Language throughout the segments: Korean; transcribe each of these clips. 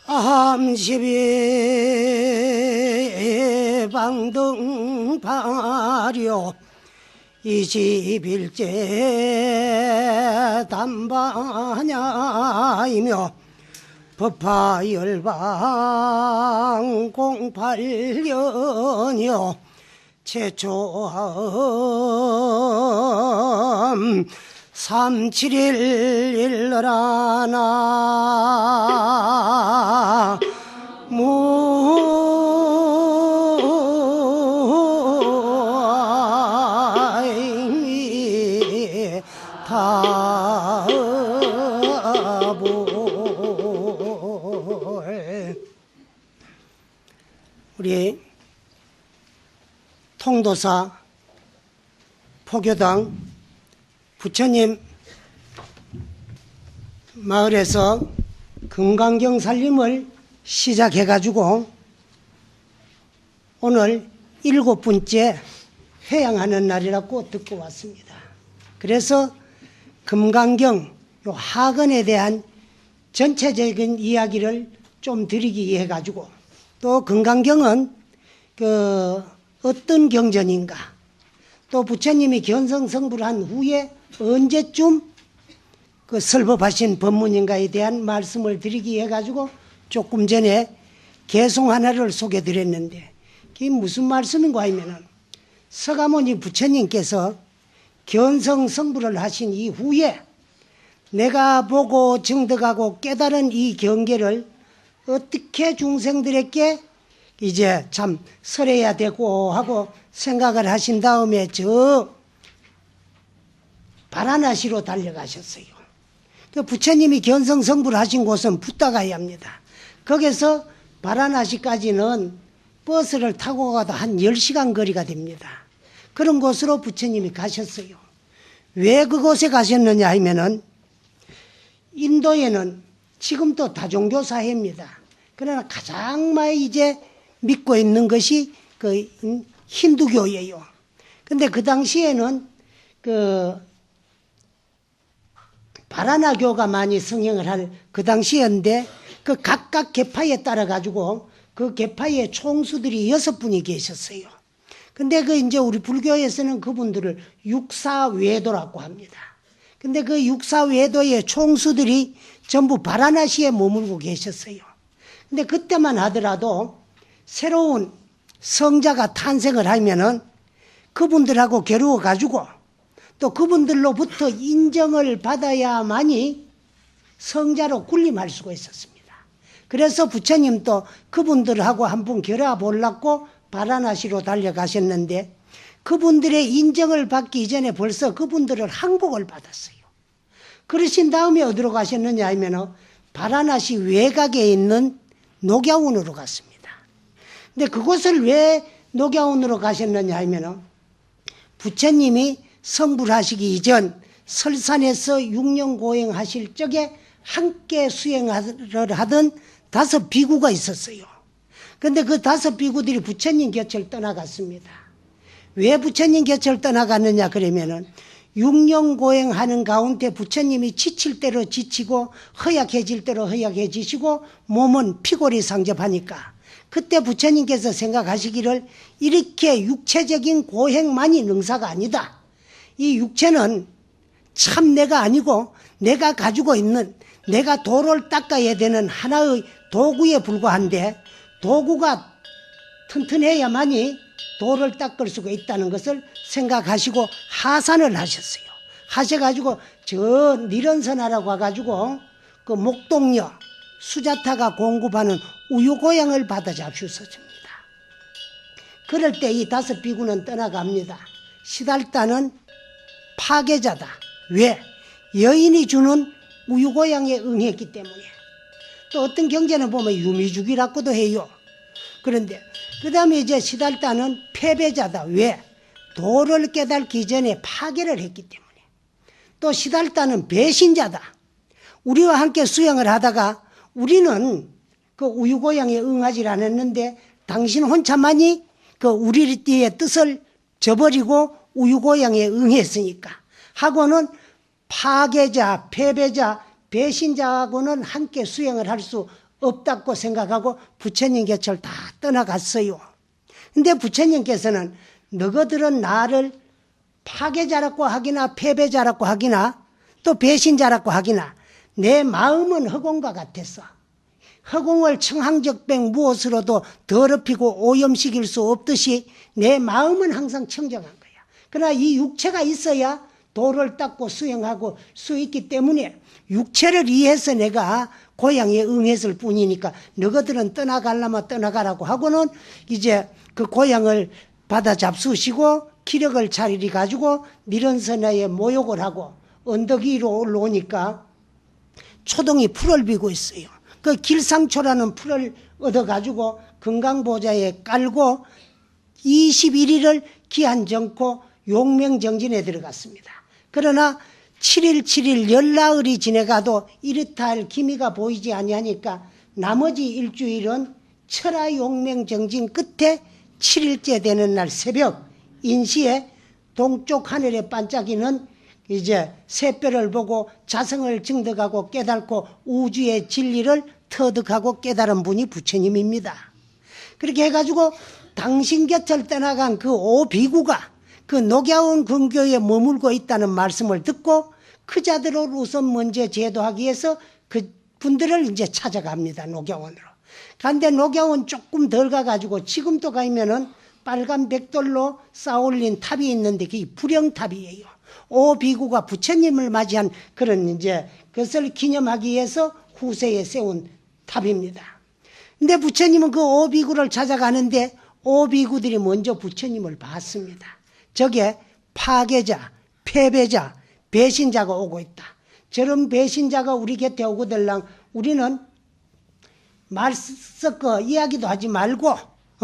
암십이 방등 발효 이십일째 담반야이며 법화열방 08년여 최초함 37일 일러라나 무아이미 타볼. 우리 통도사 포교당 부처님 마을에서 금강경 살림을 시작해가지고 오늘 7번째 회양하는 날이라고 듣고 왔습니다. 그래서 금강경 요 학원에 대한 전체적인 이야기를 좀 드리기 위해 가지고, 또 금강경은 어떤 경전인가, 또 부처님이 견성성불을 한 후에 언제쯤 설법하신 법문인가에 대한 말씀을 드리기 위해 가지고 조금 전에 개송 하나를 소개해 드렸는데, 그게 무슨 말씀인가 하면은 서가모니 부처님께서 견성성불을 하신 이후에 내가 보고 증득하고 깨달은 이 경계를 어떻게 중생들에게 이제 참 설해야 되고 하고 생각을 하신 다음에 저 바라나시로 달려가셨어요. 부처님이 견성성불 하신 곳은 붓다가야입니다. 거기서 바라나시까지는 버스를 타고 가도 한 10시간 거리가 됩니다. 그런 곳으로 부처님이 가셨어요. 왜 그곳에 가셨느냐 하면은 인도에는 지금도 다종교 사회입니다. 그러나 가장 많이 이제 믿고 있는 것이 그 힌두교예요. 근데 그 당시에는 바라나교가 많이 성행을 할 그 당시였는데, 그 각각 계파에 따라 가지고 그 계파의 총수들이 6분이 계셨어요. 근데 이제 우리 불교에서는 그분들을 육사외도라고 합니다. 근데 그 육사외도의 총수들이 전부 바라나시에 머물고 계셨어요. 근데 그때만 하더라도 새로운 성자가 탄생을 하면은 그분들하고 겨루어 가지고 또 그분들로부터 인정을 받아야만이 성자로 군림할 수가 있었습니다. 그래서 부처님도 그분들하고 한번 겨뤄 보려고 바라나시로 달려가셨는데, 그분들의 인정을 받기 이전에 벌써 그분들을 항복을 받았어요. 그러신 다음에 어디로 가셨느냐 하면 바라나시 외곽에 있는 녹야원으로 갔습니다. 근데 그곳을 왜 녹야원으로 가셨느냐 하면 부처님이 성불하시기 이전 설산에서 6년 고행하실 적에 함께 수행을 하던 5 비구가 있었어요. 그런데 그 5 비구들이 부처님 곁을 떠나갔습니다. 왜 부처님 곁을 떠나갔느냐 그러면은 6년 고행하는 가운데 부처님이 지칠 대로 지치고 허약해질 대로 허약해지시고 몸은 피골이 상접하니까 그때 부처님께서 생각하시기를 이렇게 육체적인 고행만이 능사가 아니다. 이 육체는 참 내가 아니고 내가 가지고 있는, 내가 도를 닦아야 되는 하나의 도구에 불과한데 도구가 튼튼해야만이 도를 닦을 수가 있다는 것을 생각하시고 하산을 하셨어요. 하셔가지고 저 니런선하라고 와가지고 그 목동녀 수자타가 공급하는 우유고향을 받아 잡수었습니다. 그럴 때 이 5 비구는 떠나갑니다. 시달다는 파괴자다. 왜? 여인이 주는 우유고향에 응했기 때문에. 또 어떤 경제는 보면 유미죽이라고도 해요. 그런데 그 다음에 이제 시달다는 패배자다. 왜? 도를 깨닫기 전에 파괴를 했기 때문에. 또 시달다는 배신자다. 우리와 함께 수행을 하다가 우리는 그 우유고양이에 응하지 않았는데 당신 혼자만이 그 우리의 뜻을 저버리고 우유고양이에 응했으니까 하고는 파괴자, 패배자, 배신자하고는 함께 수행을 할 수 없다고 생각하고 부처님 곁을 다 떠나갔어요. 근데 부처님께서는 너희들은 나를 파괴자라고 하기나 패배자라고 하기나 또 배신자라고 하기나 내 마음은 허공과 같았어. 허공을 청황적백 무엇으로도 더럽히고 오염시킬 수 없듯이 내 마음은 항상 청정한 거야. 그러나 이 육체가 있어야 도를 닦고 수행하고 수 있기 때문에 육체를 위해서 내가 고향에 응했을 뿐이니까 너희들은 떠나가려면 떠나가라고 하고는 이제 그 고향을 받아 잡수시고 기력을 차리리 가지고 미련선야에 모욕을 하고 언덕 위로 올라오니까 초동이 풀을 비고 있어요. 그 길상초라는 풀을 얻어가지고 건강보좌에 깔고 21일을 기한정코 용맹정진에 들어갔습니다. 그러나 7일 7일 열나흘이 지내가도 이렇다 할 기미가 보이지 아니하니까 나머지 일주일은 철야용맹정진 끝에 7일째 되는 날 새벽 인시에 동쪽 하늘에 반짝이는 이제 새별을 보고 자성을 증득하고 깨닫고 우주의 진리를 터득하고 깨달은 분이 부처님입니다. 그렇게 해가지고 당신 곁을 떠나간 그 오비구가 그 녹야원 근교에 머물고 있다는 말씀을 듣고 그 자들을 우선 먼저 제도하기 위해서 그 분들을 이제 찾아갑니다. 녹야원으로. 그런데 녹야원 조금 덜 가가지고 지금도 가면은 빨간 백돌로 쌓아올린 탑이 있는데 그게 불영탑이에요. 오비구가 부처님을 맞이한 그런 이제 그것을 기념하기 위해서 후세에 세운 탑입니다. 근데 부처님은 그 오비구를 찾아가는데 오비구들이 먼저 부처님을 봤습니다. 저게 파괴자, 패배자, 배신자가 오고 있다. 저런 배신자가 우리 곁에 오고 들랑 우리는 말 섞어 이야기도 하지 말고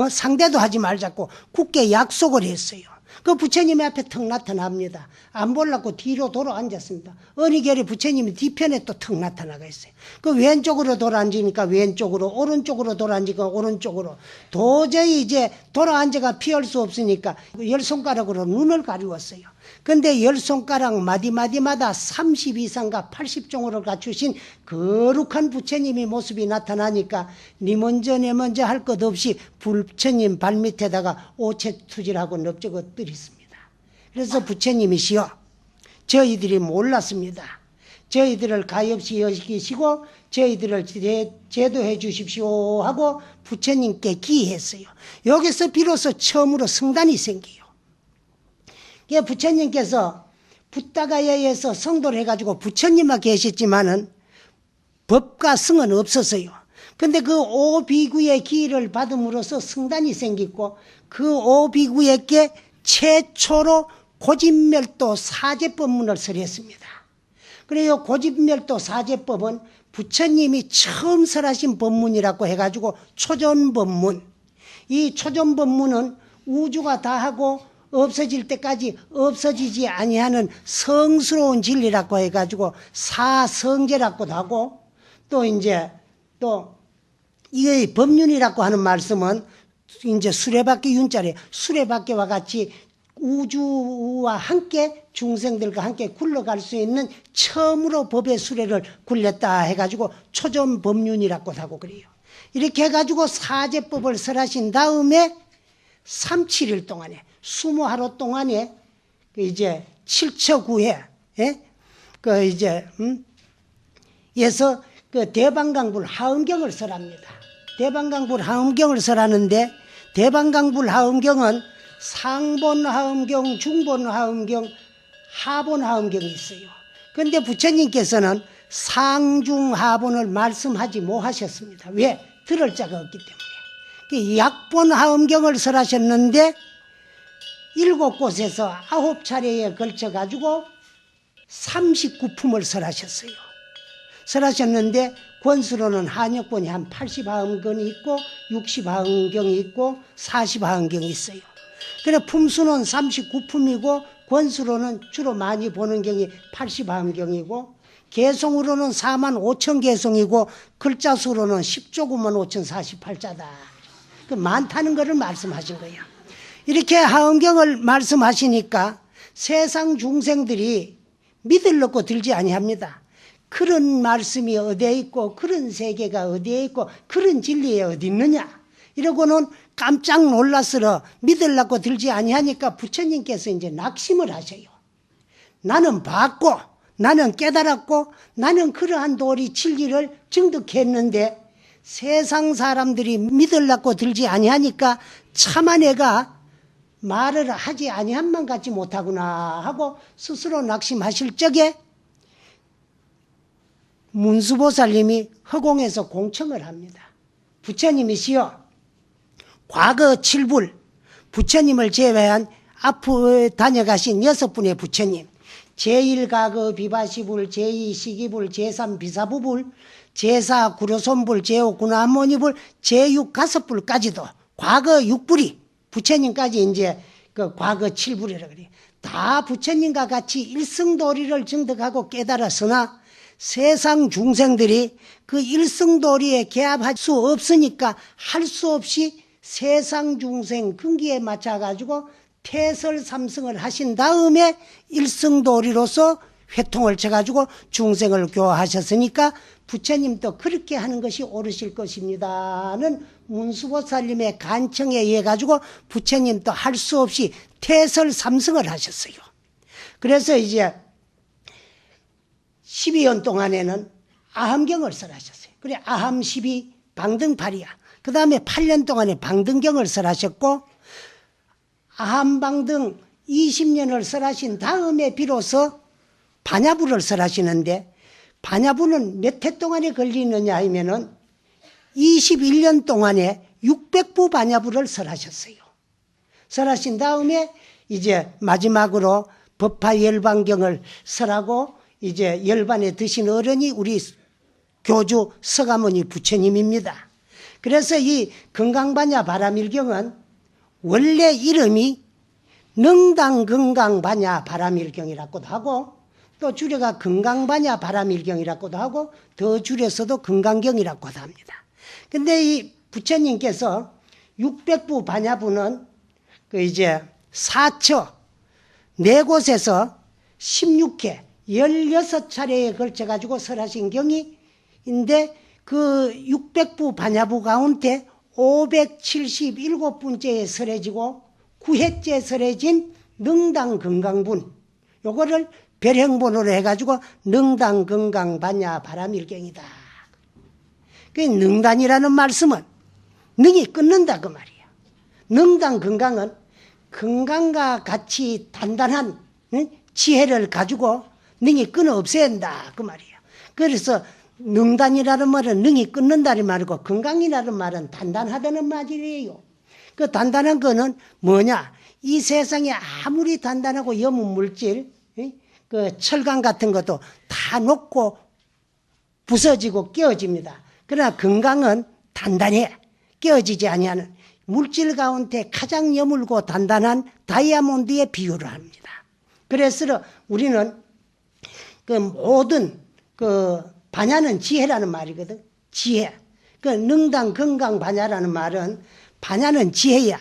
상대도 하지 말자고 굳게 약속을 했어요. 그 부처님의 앞에 턱 나타납니다. 안 보려고 뒤로 돌아 앉았습니다. 어느 결에 부처님이 뒤편에 또 턱 나타나가 있어요. 그 왼쪽으로 돌아 앉으니까 왼쪽으로, 오른쪽으로 돌아 앉으니까 오른쪽으로. 도저히 이제 돌아 앉아가 피할 수 없으니까 열 손가락으로 눈을 가리웠어요. 근데 열 손가락 마디마디마다 30 이상과 80종으로 갖추신 거룩한 부처님의 모습이 나타나니까 니 먼저 내 먼저 할 것 없이 부처님 발밑에다가 오체투질하고 넙죽어 뜨렸습니다. 그래서 부처님이시여 저희들이 몰랐습니다. 저희들을 가엾이 여기시고 저희들을 제도해 주십시오 하고 부처님께 기했어요. 여기서 비로소 처음으로 성단이 생겨요. 부처님께서 붓다가야에서 성도를 해가지고 부처님만 계셨지만은 법과 성은 없었어요. 근데 그 오비구의 기를 받음으로써 성단이 생기고 그 오비구에게 최초로 고집멸도 사제법문을 설했습니다. 그래요. 고집멸도 사제법은 부처님이 처음 설하신 법문이라고 해가지고 초전법문. 이 초전법문은 우주가 다 하고 없어질 때까지 없어지지 아니하는 성스러운 진리라고 해가지고 사성제라고도 하고 또 이제 또 이게 법륜이라고 하는 말씀은 이제 수레바퀴 윤자래 수레바퀴와 같이 우주와 함께 중생들과 함께 굴러갈 수 있는 처음으로 법의 수레를 굴렸다 해가지고 초전법륜이라고도 하고 그래요. 이렇게 해가지고 사제법을 설하신 다음에 3, 7일 동안에 20하루 동안에 이제 7처구에 그 이제 에서 그 대방강불 하음경을 설합니다. 대방강불 하음경을 설하는데 대방강불 하음경은 상본 하음경, 중본 하음경, 하본 하음경이 있어요. 그런데 부처님께서는 상중 하본을 말씀하지 못하셨습니다. 왜? 들을 자가 없기 때문에. 약본 하음경을 설하셨는데 7곳에서 9차례에 걸쳐가지고 39품을 설하셨어요. 설하셨는데 권수로는 한역본이 한 80하음경이 있고 60하음경이 있고 40하음경이 있어요. 그래 품수는 39품이고 권수로는 주로 많이 보는 경이 80암경이고 개성으로는 4만 5천 개성이고 글자수로는 10조 9만 5천 48자다. 그 많다는 것을 말씀하신 거예요. 이렇게 하엄경을 말씀하시니까 세상 중생들이 믿을 놓고 들지 아니합니다. 그런 말씀이 어디에 있고 그런 세계가 어디에 있고 그런 진리에 어디 있느냐 이러고는 깜짝 놀라스러 믿으려고 들지 아니하니까 부처님께서 이제 낙심을 하셔요. 나는 봤고 나는 깨달았고 나는 그러한 도리 진리를 증득했는데 세상 사람들이 믿으려고 들지 아니하니까 차마 내가 말을 하지 아니한만 같지 못하구나 하고 스스로 낙심하실 적에 문수보살님이 허공에서 공청을 합니다. 부처님이시여 과거 7불 부처님을 제외한 앞으로 다녀가신 6분의 부처님 제1가거 비바시불 제2시기불 제3 비사부불 제4 구려손불 제5 구나모니불 제6 가섭불까지도 과거 6불이 부처님까지 이제 그 과거 7불이라 그래요. 다 부처님과 같이 일승도리를 증득하고 깨달았으나 세상 중생들이 그 일승도리에 개합할 수 없으니까 할 수 없이 세상 중생 근기에 맞춰가지고 태설삼승을 하신 다음에 일승도리로서 회통을 쳐가지고 중생을 교화하셨으니까 부처님도 그렇게 하는 것이 옳으실 것입니다는 문수보살님의 간청에 의해 가지고 부처님도 할 수 없이 태설삼승을 하셨어요. 그래서 이제 12년 동안에는 아함경을 설하셨어요. 그래 아함 12 방등팔이야. 그 다음에 8년 동안에 방등경을 설하셨고 아함방등 20년을 설하신 다음에 비로소 반야부를 설하시는데 반야부는 몇 해 동안에 걸리느냐 하면은 21년 동안에 600부 반야부를 설하셨어요. 설하신 다음에 이제 마지막으로 법화열반경을 설하고 이제 열반에 드신 어른이 우리 교주 서가모니 부처님입니다. 그래서 이 건강반야 바라밀경은 원래 이름이 능당건강반야 바라밀경이라고도 하고 또 줄여가 건강반야 바라밀경이라고도 하고 더 줄여서도 건강경이라고도 합니다. 근데 이 부처님께서 600부 반야부는 그 이제 사처 네 곳에서 16회 16차례에 걸쳐 가지고 설하신 경이인데 그 600부 반야부 가운데 577번째에 설해지고 9회째 설해진 능당건강분 요거를 별행본으로 해가지고 능당건강반야 바라밀경이다. 그 능단이라는 말씀은 능이 끊는다 그 말이야. 능당건강은 건강과 같이 단단한 지혜를 가지고 능이 끊어 없앤다 그 말이야. 그래서 능단이라는 말은 능이 끊는다는 말이고 건강이라는 말은 단단하다는 말이에요. 그 단단한 거는 뭐냐? 이 세상에 아무리 단단하고 염은 물질, 그 철강 같은 것도 다 녹고 부서지고 깨어집니다. 그러나 건강은 단단해 깨어지지 아니하는 물질 가운데 가장 여물고 단단한 다이아몬드에 비유를 합니다. 그래서 우리는 그 모든 그 반야는 지혜라는 말이거든. 지혜. 그 능당 건강 반야라는 말은 반야는 지혜야.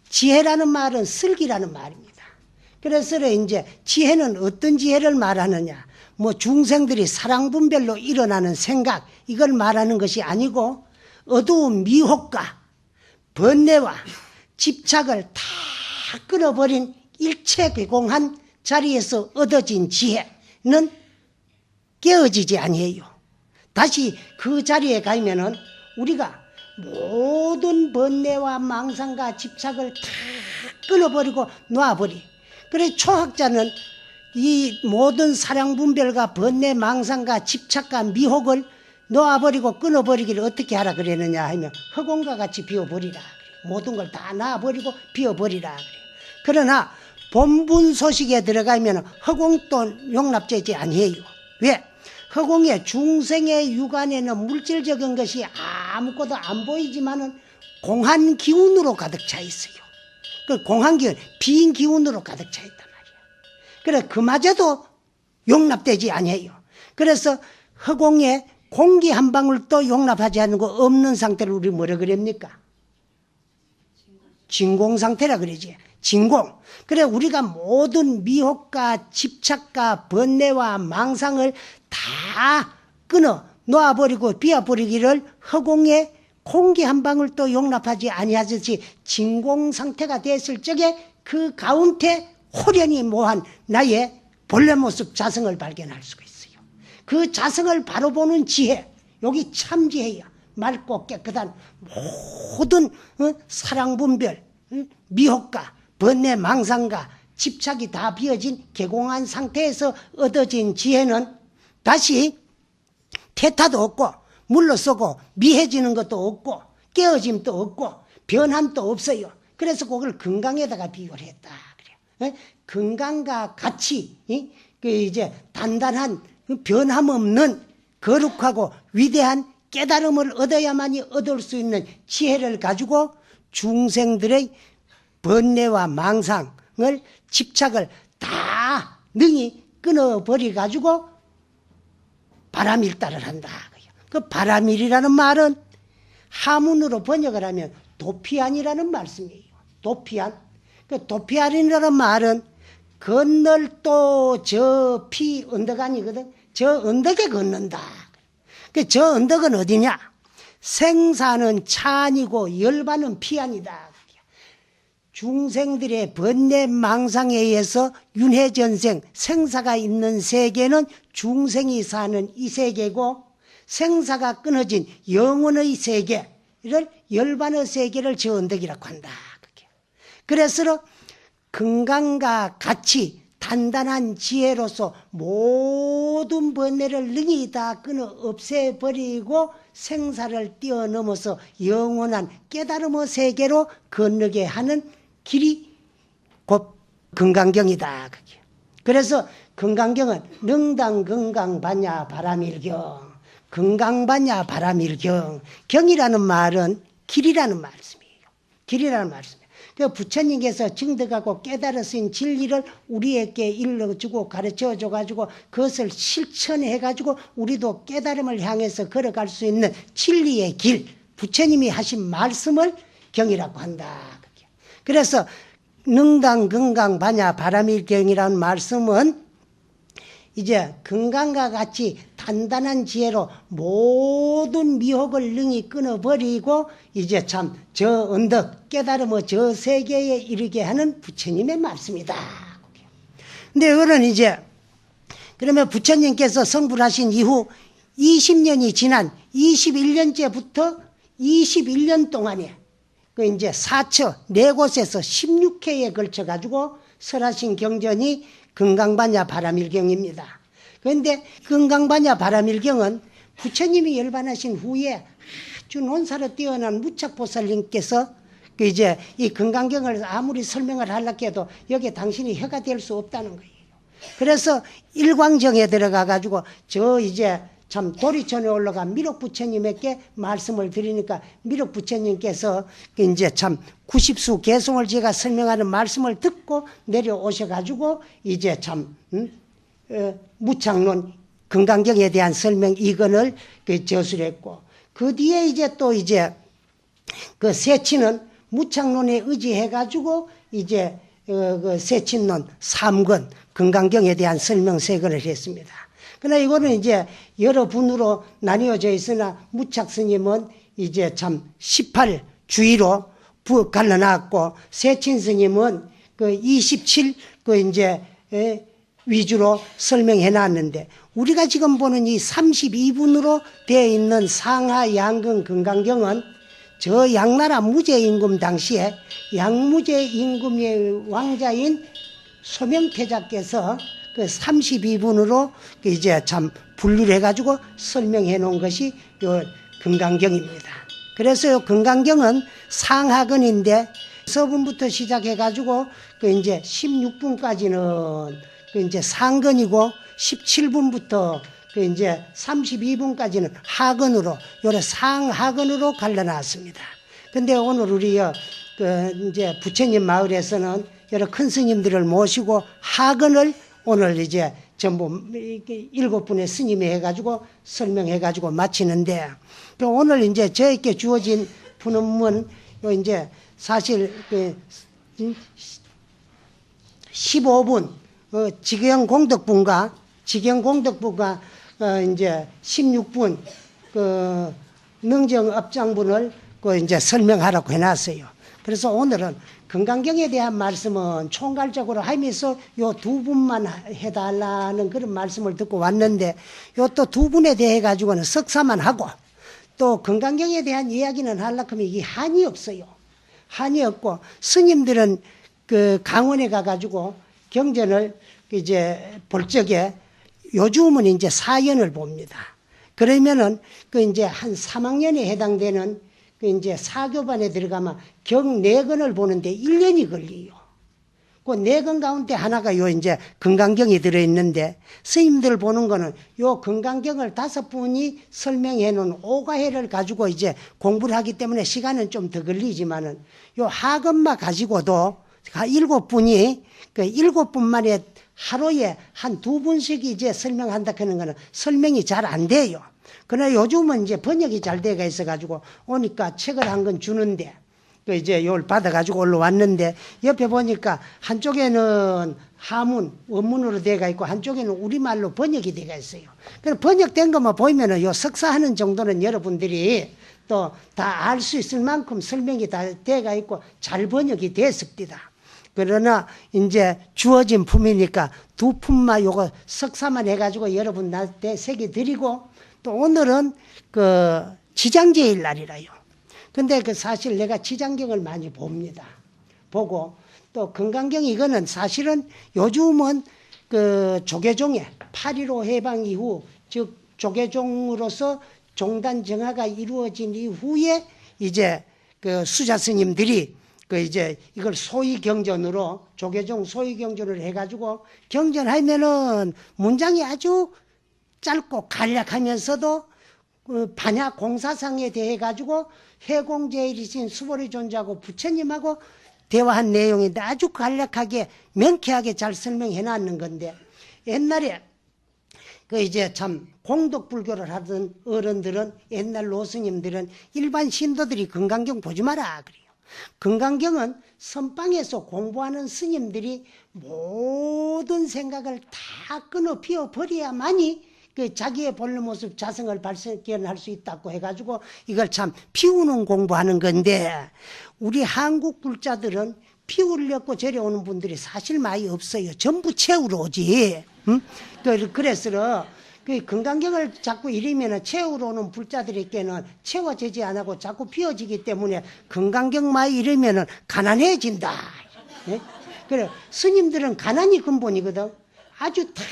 지혜라는 말은 슬기라는 말입니다. 그래서 이제 지혜는 어떤 지혜를 말하느냐. 뭐 중생들이 사랑 분별로 일어나는 생각 이걸 말하는 것이 아니고 어두운 미혹과 번뇌와 집착을 다 끊어버린 일체괴공한 자리에서 얻어진 지혜는 깨어지지 아니에요. 다시 그 자리에 가면은 우리가 모든 번뇌와 망상과 집착을 다 끊어버리고 놔버리. 그래서 초학자는 이 모든 사랑분별과 번뇌 망상과 집착과 미혹을 놓아버리고 끊어버리기를 어떻게 하라 그랬느냐 하면 허공과 같이 비워버리라. 모든 걸 다 놔버리고 비워버리라. 그러나 본분 소식에 들어가면 허공도 용납되지 아니에요. 왜? 허공에 중생의 육안에는 물질적인 것이 아무것도 안 보이지만은 공한 기운으로 가득 차 있어요. 그 공황기운, 빈 기운으로 가득 차 있단 말이야. 그래, 그마저도 용납되지 아니에요. 그래서 허공에 공기 한 방울도 용납하지 않는 거 없는 상태를 우리 뭐라 그럽니까? 진공 상태라 그러지. 진공. 그래, 우리가 모든 미혹과 집착과 번뇌와 망상을 다 끊어 놓아버리고 비워버리기를 허공에 공기 한 방울도 용납하지 아니하듯이 진공 상태가 됐을 적에 그 가운데 호련히 모한 나의 본래 모습 자성을 발견할 수가 있어요. 그 자성을 바로 보는 지혜, 여기 참지혜야. 맑고 깨끗한 모든 사랑 분별, 미혹과 번뇌 망상과 집착이 다 비어진 개공한 상태에서 얻어진 지혜는 다시 태타도 없고 물러서고 미해지는 것도 없고 깨어짐도 없고 변함도 없어요. 그래서 그걸 건강에다가 비교를 했다. 그래요. 건강과 같이 그 이제 단단한 변함없는 거룩하고 위대한 깨달음을 얻어야만이 얻을 수 있는 지혜를 가지고 중생들의 번뇌와 망상을 집착을 다 능히 끊어버려 가지고 바람일다를 한다. 그 바람일이라는 말은 하문으로 번역을 하면 도피안이라는 말씀이에요. 도피안. 그 도피안이라는 말은 건널 또 저 피 언덕 아니거든. 저 언덕에 걷는다. 그 저 언덕은 어디냐? 생사는 찬이고 열반은 피안이다. 중생들의 번뇌 망상에 의해서 윤회전생 생사가 있는 세계는 중생이 사는 이 세계고, 생사가 끊어진 영혼의 세계를 열반의 세계를 저 언덕이라고 한다. 그래서 건강과 같이 단단한 지혜로서 모든 번뇌를 능히 다 끊어 없애버리고 생사를 뛰어넘어서 영원한 깨달음의 세계로 건너게 하는 길이 곧 건강경이다. 그래서 건강경은 능당 건강반야 바람일경, 건강반야 바람일경. 경이라는 말은 길이라는 말씀이에요. 길이라는 말씀이에요. 그 부처님께서 증득하고 깨달으신 진리를 우리에게 일러주고 가르쳐줘가지고 그것을 실천해가지고 우리도 깨달음을 향해서 걸어갈 수 있는 진리의 길, 부처님이 하신 말씀을 경이라고 한다. 그래서 능당 건강 반야 바람일경이라는 말씀은 이제 건강과 같이 단단한 지혜로 모든 미혹을 능히 끊어버리고 이제 참 저 언덕 깨달음의 저 세계에 이르게 하는 부처님의 말씀이다. 근데 이거는 이제 그러면 부처님께서 성불하신 이후 20년이 지난 21년째부터 21년 동안에 그 이제 사처 네 곳에서 16회에 걸쳐 가지고 설하신 경전이 건강반야 바람일경입니다. 그런데 건강반야 바람일경은 부처님이 열반하신 후에 아주 논사로 뛰어난 무착보살님께서 그 이제 이 건강경을 아무리 설명을 하려고 해도 여기에 당신이 혀가 될 수 없다는 거예요. 그래서 일광정에 들어가 가지고 저 이제 참 도리천에 올라가 미륵 부처님에게 말씀을 드리니까 미륵 부처님께서 이제 참 90수 개송을 제가 설명하는 말씀을 듣고 내려오셔가지고 이제 참 무착론 건강경에 대한 설명 이건을 저술을 했고, 그 뒤에 이제 또 이제 그 세친은 무착론에 의지해가지고 이제 그 세친론 3권 건강경에 대한 설명 3권을 했습니다. 그러나 이거는 이제 여러 분으로 나뉘어져 있으나 무착 스님은 이제 참 18주의로 갈라놨고, 세친 스님은 그 27 그 이제 위주로 설명해 놨는데, 우리가 지금 보는 이 32분으로 되어 있는 상하 양근 건강경은 저 양나라 무제임금 당시에 양무제임금의 왕자인 소명태자께서 그 32분으로 그 이제 참 분류를 해가지고 설명해 놓은 것이 요 건강경입니다. 그래서 요 건강경은 상하근인데 서분부터 시작해가지고 그 이제 16분까지는 그 이제 상근이고 17분부터 그 이제 32분까지는 하근으로 요래 상하근으로 갈라놨습니다. 근데 오늘 이제 부처님 마을에서는 여러 큰 스님들을 모시고 학원을 오늘 이제 전부 7분의 스님이 해가지고 설명해가지고 마치는데, 오늘 이제 저에게 주어진 분음은 이제 사실 15분 직영공덕분과 이제 16분 능정업장분을 이제 설명하라고 해놨어요. 그래서 오늘은 금강경에 대한 말씀은 총괄적으로 하면서 요 두 분만 해달라는 그런 말씀을 듣고 왔는데, 요 또 두 분에 대해 가지고는 석사만 하고, 또 금강경에 대한 이야기는 하려고 하면 이게 한이 없어요. 한이 없고, 스님들은 강원에 가가지고 경전을 이제 볼 적에 요즘은 이제 사연을 봅니다. 그러면은 이제 한 3학년에 해당되는 이제 사교반에 들어가면 경 4권을 보는데 1년이 걸려요. 그 4권 가운데 하나가 이제 금강경이 들어있는데, 스님들 보는 거는 요 금강경을 5분이 설명해 놓은 오가해를 가지고 이제 공부를 하기 때문에 시간은 좀 더 걸리지만은, 요 학원만 가지고도 7분이 7분 만에 하루에 한 2분씩 이제 설명한다 하는 거는 설명이 잘 안 돼요. 그러나 요즘은 이제 번역이 잘 돼가 있어가지고 오니까 책을 한 권 주는데, 이제 요걸 받아가지고 올라왔는데, 옆에 보니까 한쪽에는 하문, 원문으로 돼가 있고 한쪽에는 우리말로 번역이 돼가 있어요. 그래서 번역된 것만 보이면은 요 석사하는 정도는 여러분들이 또 다 알 수 있을 만큼 설명이 다 돼가 있고 잘 번역이 됐습니다. 그러나 이제 주어진 품이니까 2품만 요거 석사만 해가지고 여러분한테 새겨드리고, 또 오늘은 지장제일 날이라요. 근데 사실 내가 지장경을 많이 봅니다. 보고 또 금강경 이거는 사실은 요즘은 조계종에 8.15 해방 이후, 즉 조계종으로서 종단 정화가 이루어진 이후에 이제 수자 스님들이 이제 이걸 소위 경전으로, 조계종 소위 경전을 해가지고 경전하면은 문장이 아주 짧고 간략하면서도 반야 공사상에 대해 가지고 해공제일이신 수보리 존재하고 부처님하고 대화한 내용인데 아주 간략하게 명쾌하게 잘 설명해 놨는 건데, 옛날에 이제 참 공덕불교를 하던 어른들은, 옛날 노스님들은 일반 신도들이 금강경 보지 마라 그래요. 금강경은 선방에서 공부하는 스님들이 모든 생각을 다 끊어 피워 버려야만이 자기의 본래 모습 자성을 발견할 수 있다고 해가지고 이걸 참 피우는 공부하는 건데, 우리 한국 불자들은 피우려고 저려오는 분들이 사실 많이 없어요. 전부 채우러 오지. 응? 그래서 금강경을 자꾸 이러면 채우러 오는 불자들에게는 채워지지 안 하고 자꾸 피워지기 때문에 금강경만 이러면 가난해진다. 네? 그래, 스님들은 가난이 근본이거든. 아주 다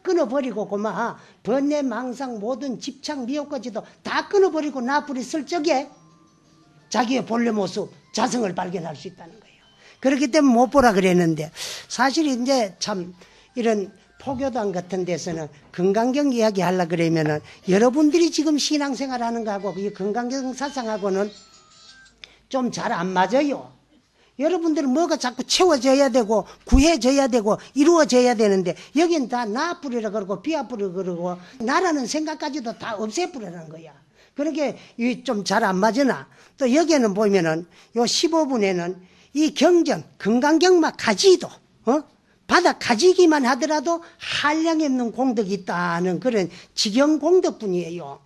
끊어버리고 그만 번뇌 망상 모든 집착 미혹까지도 다 끊어버리고 나불이 쓸 적에 자기의 본래 모습 자성을 발견할 수 있다는 거예요. 그렇기 때문에 못 보라 그랬는데, 사실 이제 참 이런 포교당 같은 데서는 금강경 이야기 하려고 그러면은 여러분들이 지금 신앙생활 하는 거하고 이 금강경 사상하고는 좀 잘 안 맞아요. 여러분들은 뭐가 자꾸 채워져야 되고 구해져야 되고 이루어져야 되는데, 여긴 다 나뿌리라 그러고 비아뿌리라 그러고 나라는 생각까지도 다 없애뿌리라는 거야. 그러니까 좀 잘 안 맞으나, 또 여기에는 보면은 요 15분에는 이 경전 금강경만 가지도 받아 가지기만 하더라도 한량이 없는 공덕이 있다는 그런 직영 공덕뿐이에요.